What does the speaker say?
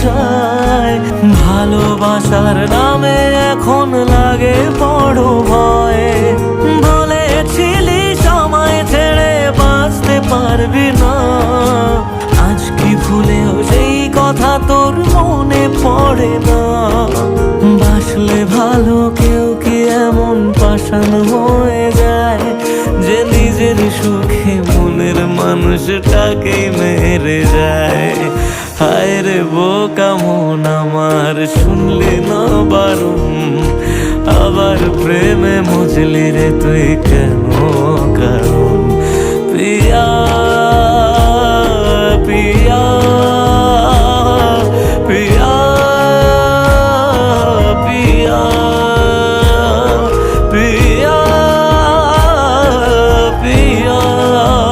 যায়। ভালোবাসার নামে এখন লাগে বড় ভয়। বলেছিলি সময় ছেড়ে বাঁচতে পারবি না, আজ কি ভুলেও সেই কথা তোর মনে পড়ে না? বাসলে ভালো কেউ কি এমন পাষাণ হয়ে যায়, যে নিজের সুখে মনের মানুষটাকেই মেরে যায়? হায় রে বোকা মন আমার, শুনলি না বারণ, আবার প্রেমে মজলি রে তুই কেন কারণ? প্রিয়া